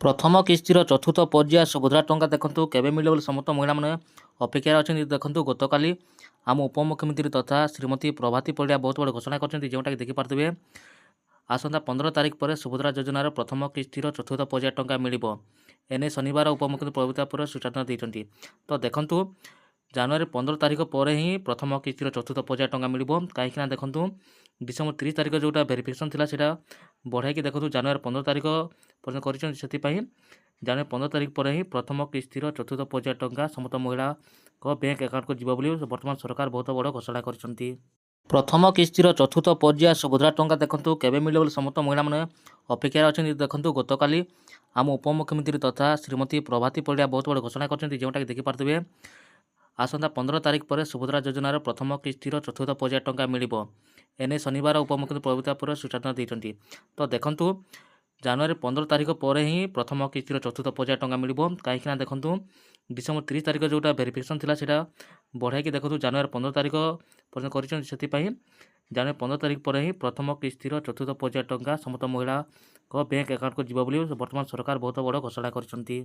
ପ୍ରଥମ କିସ୍ତିର ଚତୁର୍ଥ ପର୍ଯ୍ୟାୟ ସୁଭଦ୍ରା ଟଙ୍କା ଦେଖନ୍ତୁ କେବେ ମିଳିବ ବୋଲି ସମସ୍ତ ମହିଳାମାନେ ଅପେକ୍ଷାରେ ଅଛନ୍ତି। ଦେଖନ୍ତୁ ଗତକାଲି ଆମ ଉପମୁଖ୍ୟମନ୍ତ୍ରୀ ତଥା ଶ୍ରୀମତୀ ପ୍ରଭାତୀ ପରିଡ଼ା ବହୁତ ବଡ଼ ଘୋଷଣା କରିଛନ୍ତି, ଯେଉଁଟାକି ଦେଖିପାରୁଥିବେ ଆସନ୍ତା 15 ତାରିଖ ପରେ ସୁଭଦ୍ରା ଯୋଜନାର ପ୍ରଥମ କିସ୍ତିର ଚତୁର୍ଥ ପର୍ଯ୍ୟାୟ ଟଙ୍କା ମିଳିବ। ଏନେଇ ଶନିବାର ଉପମୁଖ୍ୟମନ୍ତ୍ରୀ ପ୍ରଭାତୀ ପରିଡ଼ା ସୂଚନା ଦେଇଛନ୍ତି। ତ ଦେଖନ୍ତୁ ଜାନୁଆରୀ 15 ତାରିଖ ପରେ ହିଁ ପ୍ରଥମ କିସ୍ତିର ଚତୁର୍ଥ ପର୍ଯ୍ୟାୟ ଟଙ୍କା ମିଳିବ। କାହିଁକିନା ଦେଖନ୍ତୁ ଡିସେମ୍ବର 30 ତାରିଖ ଯେଉଁଟା ଭେରିଫିକେସନ୍ ଥିଲା ସେଇଟା ବଢ଼ାଇକି ଦେଖନ୍ତୁ ଜାନୁଆରୀ 15 ତାରିଖ ପର୍ଯ୍ୟନ୍ତ କରିଛନ୍ତି। ସେଥିପାଇଁ ଜାନୁଆରୀ 15 ତାରିଖ ପରେ ହିଁ ପ୍ରଥମ କିସ୍ତିର ଚତୁର୍ଥ ପର୍ଯ୍ୟାୟ ଟଙ୍କା ସମସ୍ତ ମହିଳାଙ୍କ ବ୍ୟାଙ୍କ ଆକାଉଣ୍ଟକୁ ଯିବ ବୋଲି ବର୍ତ୍ତମାନ ସରକାର ବହୁତ ବଡ଼ ଘୋଷଣା କରିଛନ୍ତି। ପ୍ରଥମ କିସ୍ତିର ଚତୁର୍ଥ ପର୍ଯ୍ୟାୟ ସୁଭଦ୍ରା ଟଙ୍କା ଦେଖନ୍ତୁ କେବେ ମିଳିବ ବୋଲି ସମସ୍ତ ମହିଳାମାନେ ଅପେକ୍ଷାରେ ଅଛନ୍ତି। ଦେଖନ୍ତୁ ଗତକାଲି ଆମ ଉପମୁଖ୍ୟମନ୍ତ୍ରୀ ତଥା ଶ୍ରୀମତୀ ପ୍ରଭାତୀ ପରିଡ଼ା ବହୁତ ବଡ଼ ଘୋଷଣା କରିଛନ୍ତି, ଯେଉଁଟାକି ଦେଖିପାରୁଥିବେ ଆସନ୍ତା 15 ତାରିଖ ପରେ ସୁଭଦ୍ରା ଯୋଜନାର ପ୍ରଥମ କିସ୍ତିର ଚତୁର୍ଥ ପର୍ଯ୍ୟାୟ ଟଙ୍କା ମିଳିବ। ଏନେଇ ଶନିବାର ଉପମୁଖ୍ୟମନ୍ତ୍ରୀ ପ୍ରଭାତୀ ପରିଡ଼ା ସୂଚନା ଦେଇଛନ୍ତି। ତ ଦେଖନ୍ତୁ ଜାନୁଆରୀ 15 ତାରିଖ ପରେ ହିଁ ପ୍ରଥମ କିସ୍ତିର ଚତୁର୍ଥ ପର୍ଯ୍ୟାୟ ଟଙ୍କା ମିଳିବ। କାହିଁକିନା ଦେଖନ୍ତୁ ଡିସେମ୍ବର 30 ତାରିଖ ଯେଉଁଟା ଭେରିଫିକେସନ୍ ଥିଲା ସେଇଟା ବଢ଼ାଇକି ଦେଖନ୍ତୁ ଜାନୁଆରୀ 15 ତାରିଖ ପର୍ଯ୍ୟନ୍ତ କରିଛନ୍ତି। ସେଥିପାଇଁ ଜାନୁଆରୀ 15 ତାରିଖ ପରେ ହିଁ ପ୍ରଥମ କିସ୍ତିର ଚତୁର୍ଥ ପର୍ଯ୍ୟାୟ ଟଙ୍କା ସମସ୍ତ ମହିଳାଙ୍କ ବ୍ୟାଙ୍କ ଆକାଉଣ୍ଟକୁ ଯିବ ବୋଲି ବର୍ତ୍ତମାନ ସରକାର ବହୁତ ବଡ଼ ଘୋଷଣା କରିଛନ୍ତି।